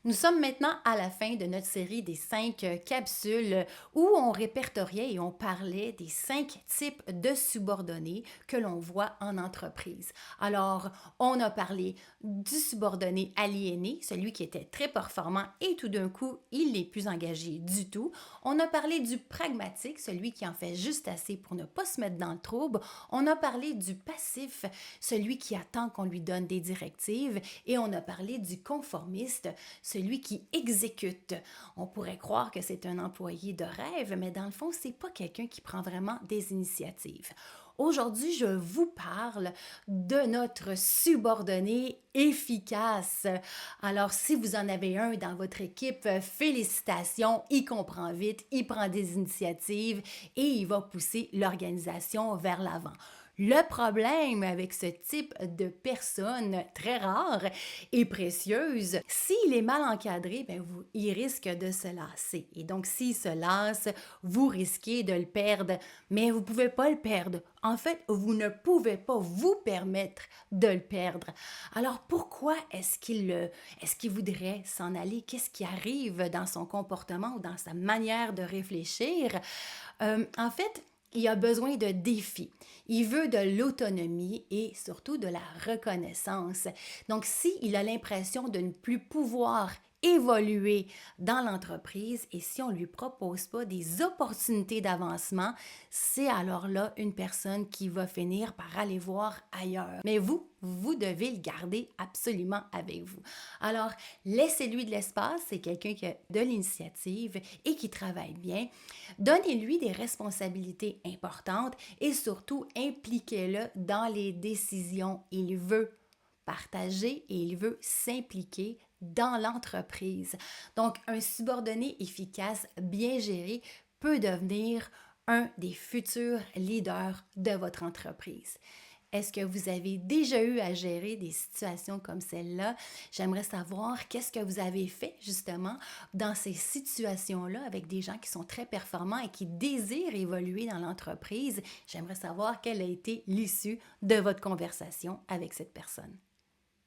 Nous sommes maintenant à la fin de notre série des 5 capsules où on répertoriait et on parlait des 5 types de subordonnés que l'on voit en entreprise. Alors, on a parlé du subordonné aliéné, celui qui était très performant et tout d'un coup, il n'est plus engagé du tout. On a parlé du pragmatique, celui qui en fait juste assez pour ne pas se mettre dans le trouble. On a parlé du passif, celui qui attend qu'on lui donne des directives. Et on a parlé du conformiste, celui qui exécute. On pourrait croire que c'est un employé de rêve, mais dans le fond, c'est pas quelqu'un qui prend vraiment des initiatives. Aujourd'hui, je vous parle de notre subordonné efficace. Alors, si vous en avez un dans votre équipe, félicitations, il comprend vite, il prend des initiatives et il va pousser l'organisation vers l'avant. Le problème avec ce type de personne très rare et précieuse, s'il est mal encadré, il risque de se lasser. Et donc, s'il se lasse, vous risquez de le perdre, mais vous ne pouvez pas le perdre. En fait, vous ne pouvez pas vous permettre de le perdre. Alors, pourquoi est-ce qu'il voudrait s'en aller? Qu'est-ce qui arrive dans son comportement ou dans sa manière de réfléchir? En fait, il a besoin de défis. Il veut de l'autonomie et surtout de la reconnaissance. Donc, s'il a l'impression de ne plus pouvoir évoluer dans l'entreprise et si on ne lui propose pas des opportunités d'avancement, c'est alors là une personne qui va finir par aller voir ailleurs. Mais vous devez le garder absolument avec vous. Alors, laissez-lui de l'espace, c'est quelqu'un qui a de l'initiative et qui travaille bien. Donnez-lui des responsabilités importantes et surtout impliquez-le dans les décisions. Il veut partager et il veut s'impliquer dans l'entreprise. Donc, un subordonné efficace, bien géré, peut devenir un des futurs leaders de votre entreprise. Est-ce que vous avez déjà eu à gérer des situations comme celle-là? J'aimerais savoir qu'est-ce que vous avez fait justement dans ces situations-là avec des gens qui sont très performants et qui désirent évoluer dans l'entreprise. J'aimerais savoir quelle a été l'issue de votre conversation avec cette personne.